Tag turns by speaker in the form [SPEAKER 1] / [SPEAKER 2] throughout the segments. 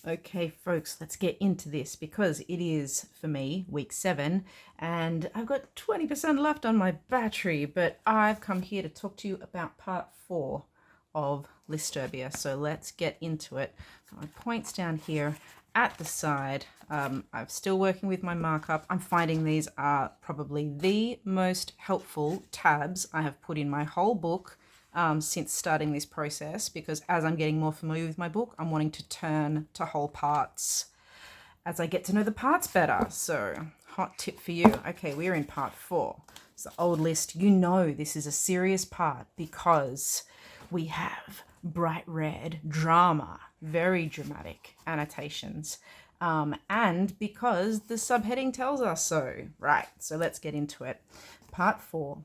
[SPEAKER 1] Okay, folks, let's get into this because it is, for me, week 7, and I've got 20% left on my battery, but I've come here to talk to you about part 4 of Listurbia. So let's get into it. My points down here at the side. I'm still working with my markup. I'm finding these are probably the most helpful tabs I have put in my whole book since starting this process, because as I'm getting more familiar with my book, I'm wanting to turn to whole parts as I get to know the parts better. So, hot tip for you. Okay, we're in part 4. It's the old list. You know this is a serious part because we have bright red drama, very dramatic annotations, and because the subheading tells us so. Right, so let's get into it. Part 4,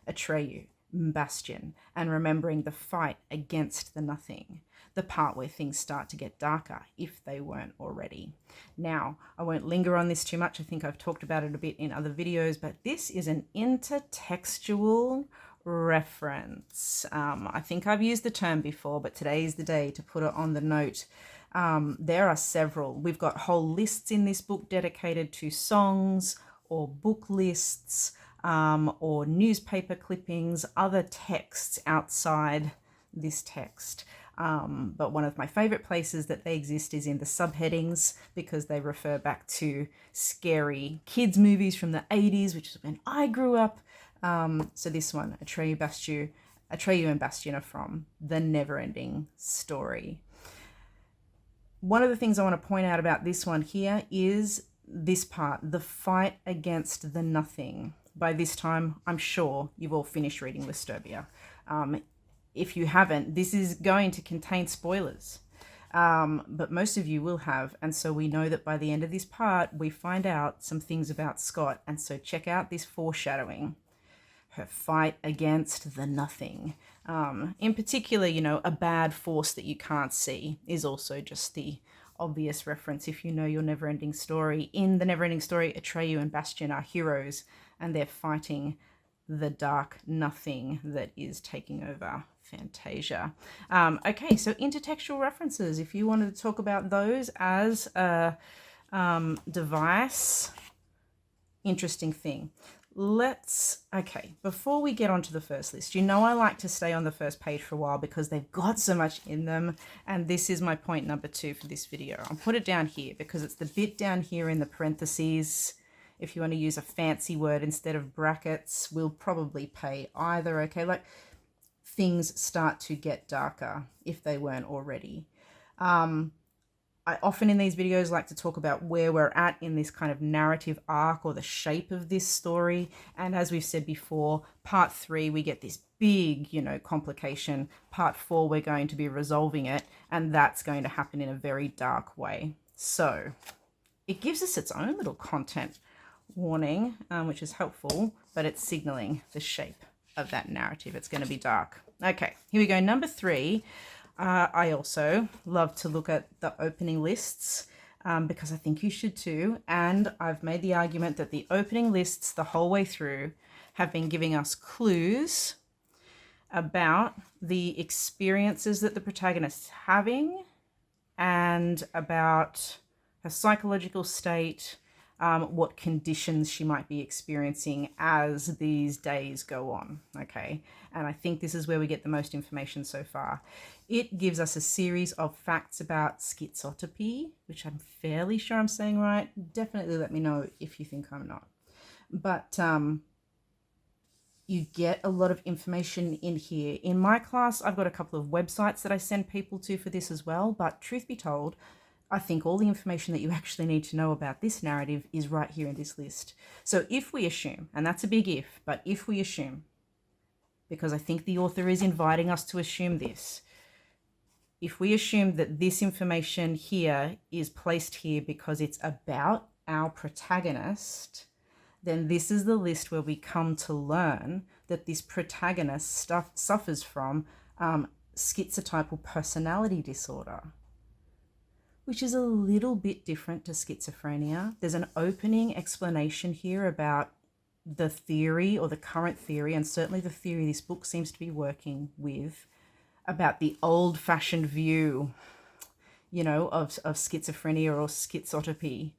[SPEAKER 1] Atreyu, Bastion, and remembering the fight against the nothing, the part where things start to get darker if they weren't already. Now, I won't linger on this too much. I think I've talked about it a bit in other videos, but this is an intertextual reference. I think I've used the term before, but today is the day to put it on the note. There are several. We've got whole lists in this book dedicated to songs or book lists, or newspaper clippings, other texts outside this text. But one of my favorite places that they exist is in the subheadings, because they refer back to scary kids movies from the 80s, which is when I grew up. So this one, Atreyu and Bastion, are from The Never-Ending Story. One of the things I want to point out about this one here is this part, the fight against the nothing. By this time, I'm sure you've all finished reading Listurbia. If you haven't, this is going to contain spoilers, but most of you will have. And so we know that by the end of this part, we find out some things about Scott. And so check out this foreshadowing. Her fight against the nothing. In particular, you know, a bad force that you can't see is also just the obvious reference if you know your Never-Ending Story. In the Never-Ending Story, Atreyu and Bastion are heroes, and they're fighting the dark nothing that is taking over Fantasia. Okay, so intertextual references. If you wanted to talk about those as a device, interesting thing. Okay, before we get on to the first list, you know I like to stay on the first page for a while because they've got so much in them, and this is my point number 2 for this video. I'll put it down here because it's the bit down here in the parentheses. If you want to use a fancy word instead of brackets, we'll probably pay either, okay? Like, things start to get darker if they weren't already. I often in these videos like to talk about where we're at in this kind of narrative arc or the shape of this story. And as we've said before, part 3, we get this big, you know, complication. Part 4, we're going to be resolving it, and that's going to happen in a very dark way. So it gives us its own little content warning, which is helpful, but it's signaling the shape of that narrative. It's going to be dark. Okay, here we go. Number 3. I also love to look at the opening lists because I think you should too. And I've made the argument that the opening lists the whole way through have been giving us clues about the experiences that the protagonist's having and about her psychological state, what conditions she might be experiencing as these days go on, okay? And I think this is where we get the most information so far. It gives us a series of facts about schizotopy, which I'm fairly sure I'm saying right. Definitely let me know if you think I'm not. But you get a lot of information in here. In my class, I've got a couple of websites that I send people to for this as well, but truth be told, I think all the information that you actually need to know about this narrative is right here in this list. So if we assume, and that's a big if, but if we assume, because I think the author is inviting us to assume this, if we assume that this information here is placed here because it's about our protagonist, then this is the list where we come to learn that this protagonist suffers from schizotypal personality disorder, which is a little bit different to schizophrenia. There's an opening explanation here about the theory, or the current theory, and certainly the theory this book seems to be working with, about the old-fashioned view you know, of schizophrenia or schizotropy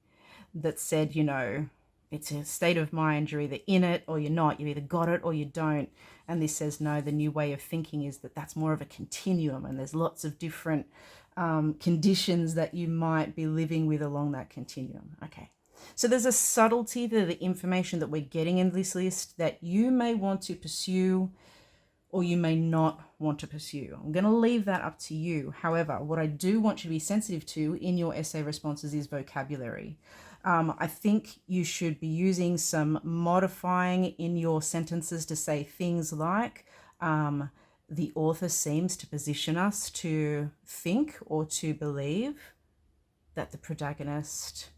[SPEAKER 1] that said, you know, it's a state of mind, you're either in it or you're not, you either got it or you don't. And this says, no, the new way of thinking is that that's more of a continuum, and there's lots of different conditions that you might be living with along that continuum. Okay. So there's a subtlety to the information that we're getting in this list that you may want to pursue or you may not want to pursue. I'm going to leave that up to you. However, what I do want you to be sensitive to in your essay responses is vocabulary. I think you should be using some modifying in your sentences to say things like, the author seems to position us to think or to believe that the protagonist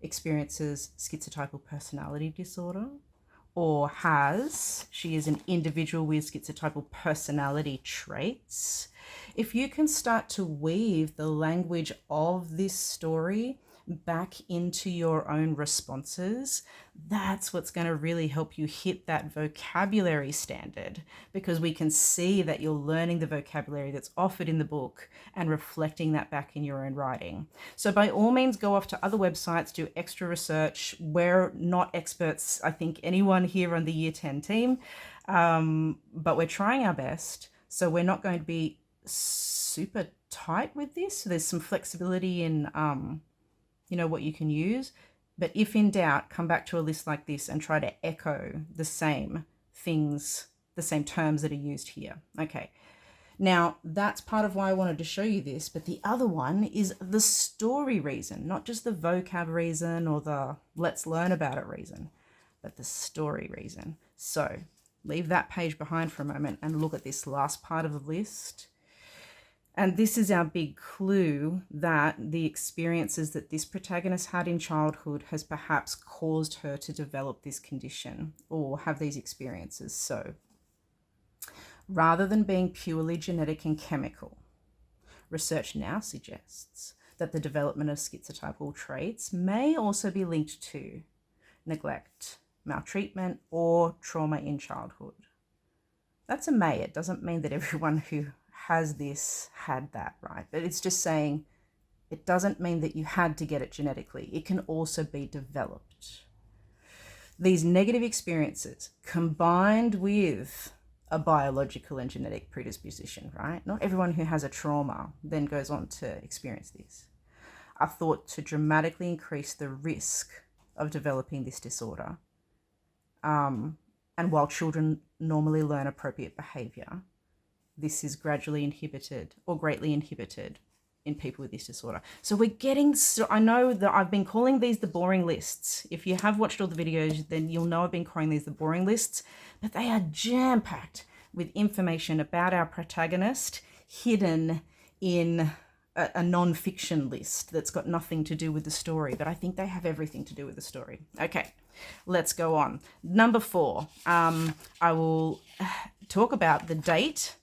[SPEAKER 1] experiences schizotypal personality disorder, or she is an individual with schizotypal personality traits. If you can start to weave the language of this story back into your own responses, that's what's going to really help you hit that vocabulary standard, because we can see that you're learning the vocabulary that's offered in the book and reflecting that back in your own writing. So by all means, go off to other websites, do extra research. We're not experts, I think, anyone here on the Year 10 team, but we're trying our best. So we're not going to be super tight with this. So there's some flexibility in you know, what you can use. But if in doubt, come back to a list like this and try to echo the same things, the same terms that are used here. Okay. Now, that's part of why I wanted to show you this. But the other one is the story reason, not just the vocab reason or the let's learn about it reason, but the story reason. So leave that page behind for a moment and look at this last part of the list. And this is our big clue that the experiences that this protagonist had in childhood has perhaps caused her to develop this condition or have these experiences. So rather than being purely genetic and chemical, research now suggests that the development of schizotypal traits may also be linked to neglect, maltreatment, or trauma in childhood. That's a may. It doesn't mean that everyone who has this had that, right? But it's just saying it doesn't mean that you had to get it genetically. It can also be developed. These negative experiences combined with a biological and genetic predisposition, right? Not everyone who has a trauma then goes on to experience this, are thought to dramatically increase the risk of developing this disorder. And while children normally learn appropriate behavior, this is gradually inhibited or greatly inhibited in people with this disorder. So we're getting, I know that I've been calling these the boring lists. If you have watched all the videos, then you'll know I've been calling these the boring lists, but they are jam-packed with information about our protagonist hidden in a non-fiction list that's got nothing to do with the story, but I think they have everything to do with the story. Okay, let's go on. Number 4, I will talk about the date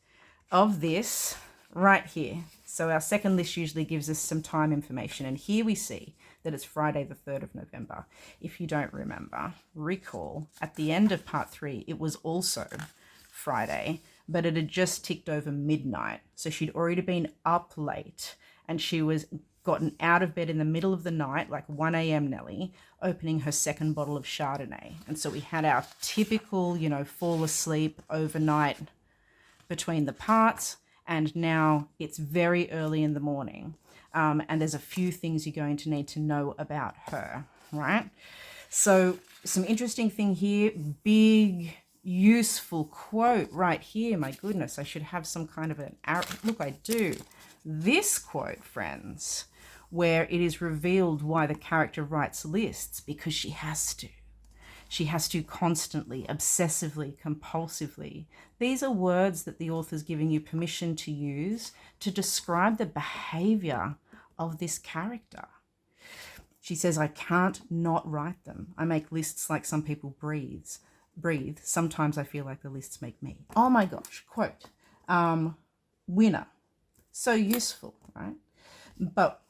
[SPEAKER 1] of this right here. So our second list usually gives us some time information, and here we see that it's Friday the 3rd of November. If you don't remember, recall at the end of part 3 it was also Friday, but it had just ticked over midnight, so she'd already been up late and she was gotten out of bed in the middle of the night, like 1 a.m. Nelly, opening her second bottle of Chardonnay. And so we had our typical, you know, fall asleep overnight between the parts, and now it's very early in the morning, and there's a few things you're going to need to know about her, right? So some interesting thing here, big useful quote right here. My goodness, I should have some kind of an arrow. Look, I do. This quote, friends, where it is revealed why the character writes lists, because she has to. She has to constantly, obsessively, compulsively. These are words that the author's giving you permission to use to describe the behavior of this character. She says, I can't not write them. I make lists like some people breathe. Sometimes I feel like the lists make me. Oh my gosh, quote. Winner. So useful, right? But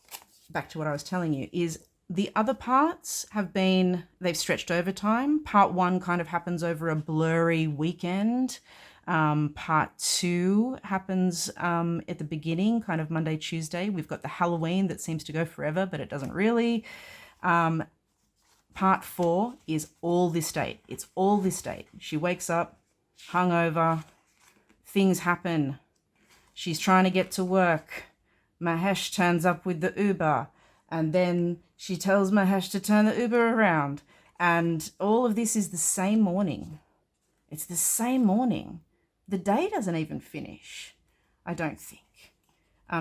[SPEAKER 1] back to what I was telling you is the other parts they've stretched over time. Part 1 kind of happens over a blurry weekend. Part 2 happens at the beginning, kind of Monday, Tuesday. We've got the Halloween that seems to go forever, but it doesn't really. Part 4 is all this date. It's all this date. She wakes up, hungover, things happen. She's trying to get to work. Mahesh turns up with the Uber, and then she tells Mahesh to turn the Uber around. And all of this is the same morning. It's the same morning. The day doesn't even finish, I don't think.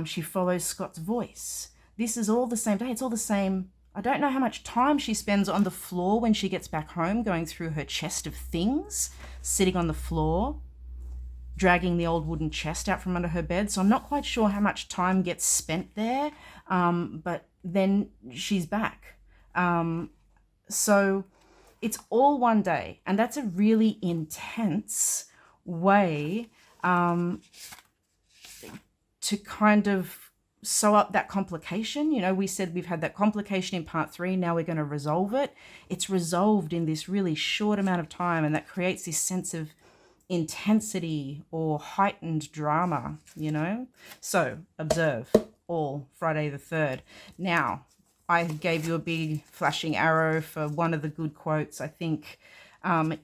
[SPEAKER 1] She follows Scott's voice. This is all the same day. It's all the same. I don't know how much time she spends on the floor when she gets back home, going through her chest of things, sitting on the floor, dragging the old wooden chest out from under her bed. So I'm not quite sure how much time gets spent there, but then she's back. So it's all one day, and that's a really intense way to kind of sew up that complication. You know, we said we've had that complication in part 3, now we're going to resolve it. It's resolved in this really short amount of time, and that creates this sense of intensity or heightened drama, you know. So observe all Friday the 3rd. Now, I gave you a big flashing arrow for one of the good quotes. I think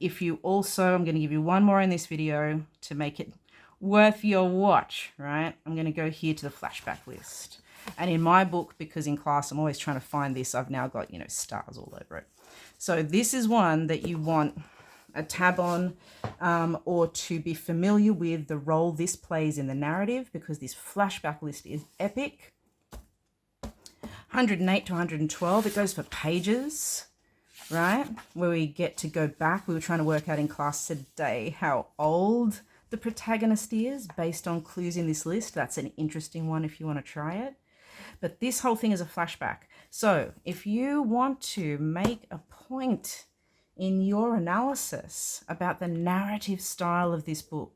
[SPEAKER 1] if you also, I'm going to give you one more in this video to make it worth your watch, right? I'm going to go here to the flashback list. And in my book, because in class I'm always trying to find this, I've now got, you know, stars all over it. So this is one that you want a tab on, or to be familiar with the role this plays in the narrative, because this flashback list is epic. 108 to 112, it goes for pages, right? Where we get to go back. We were trying to work out in class today how old the protagonist is based on clues in this list. That's an interesting one if you want to try it. But this whole thing is a flashback. So if you want to make a point in your analysis about the narrative style of this book,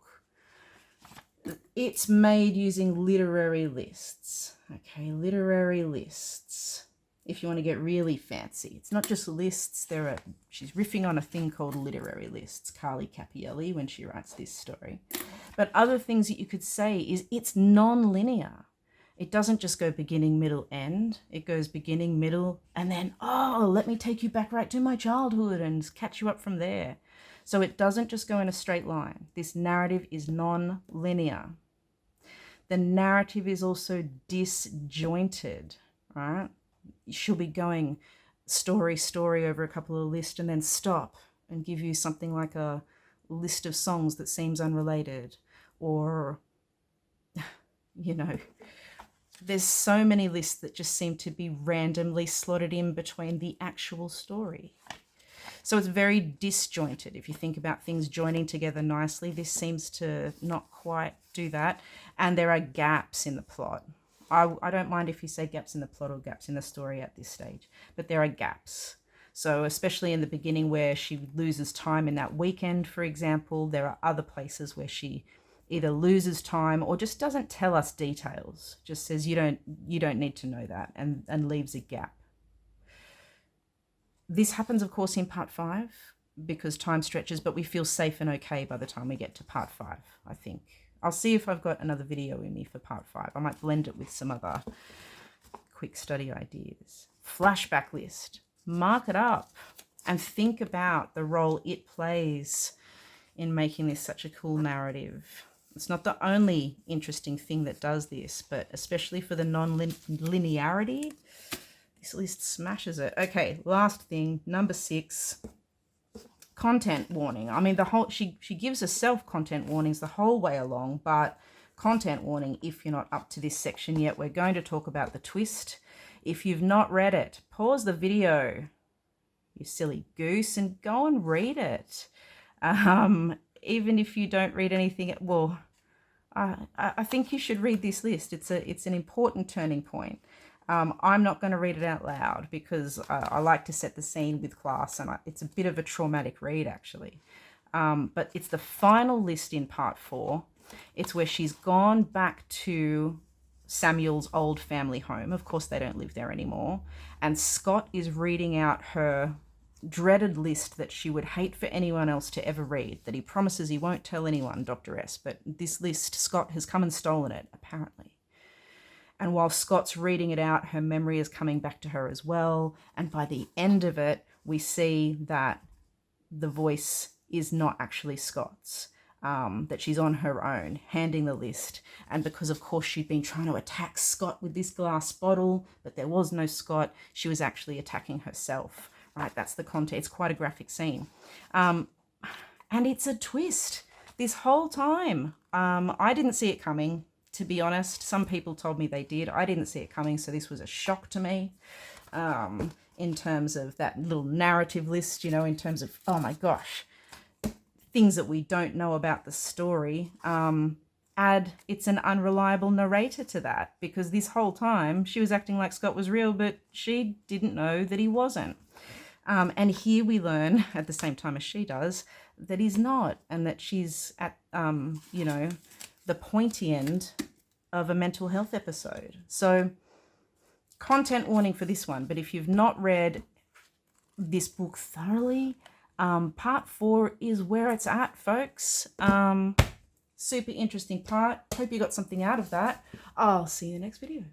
[SPEAKER 1] it's made using literary lists. Okay, literary lists. If you want to get really fancy, it's not just lists. She's riffing on a thing called literary lists, Carly Capielli, when she writes this story. But other things that you could say is it's non-linear. It doesn't just go beginning, middle, end. It goes beginning, middle, and then, oh, let me take you back right to my childhood and catch you up from there. So it doesn't just go in a straight line. This narrative is non-linear. The narrative is also disjointed, right? She'll be going story over a couple of lists and then stop and give you something like a list of songs that seems unrelated, or, you know, there's so many lists that just seem to be randomly slotted in between the actual story. So it's very disjointed. If you think about things joining together nicely, this seems to not quite do that. And there are gaps in the plot. I don't mind if you say gaps in the plot or gaps in the story at this stage, but there are gaps. So especially in the beginning where she loses time in that weekend, for example, there are other places where she either loses time or just doesn't tell us details, just says you don't need to know that, and leaves a gap. This happens, of course, in part 5 because time stretches, but we feel safe and okay by the time we get to part 5, I think. I'll see if I've got another video in me for part 5. I might blend it with some other quick study ideas. Flashback list. Mark it up and think about the role it plays in making this such a cool narrative. It's not the only interesting thing that does this, but especially for the non-linearity, this list smashes it. Okay, last thing, number 6. Content warning. I mean, she gives herself content warnings the whole way along, but content warning if you're not up to this section yet. We're going to talk about the twist. If you've not read it, pause the video, you silly goose, and go and read it. Even if you don't read anything, well, I think you should read this list. It's an important turning point. I'm not going to read it out loud because I like to set the scene with class, and it's a bit of a traumatic read, actually. But it's the final list in part 4. It's where she's gone back to Samuel's old family home. Of course, they don't live there anymore. And Scott is reading out her dreaded list that she would hate for anyone else to ever read, that he promises he won't tell anyone, Dr. S. But this list, Scott has come and stolen it, apparently. And while Scott's reading it out, her memory is coming back to her as well. And by the end of it, we see that the voice is not actually Scott's, that she's on her own, handing the list. And because, of course, she'd been trying to attack Scott with this glass bottle, but there was no Scott, she was actually attacking herself. Right, that's the content. It's quite a graphic scene. And it's a twist this whole time. I didn't see it coming, to be honest. Some people told me they did. I didn't see it coming, so this was a shock to me. In terms of that little narrative list, you know, in terms of, oh my gosh, things that we don't know about the story. It's an unreliable narrator to that, because this whole time she was acting like Scott was real, but she didn't know that he wasn't. And here we learn, at the same time as she does, that he's not, and that she's at, you know, the pointy end of a mental health episode. So, content warning for this one, but if you've not read this book thoroughly, part 4 is where it's at, folks. Super interesting part. Hope you got something out of that. I'll see you in the next video.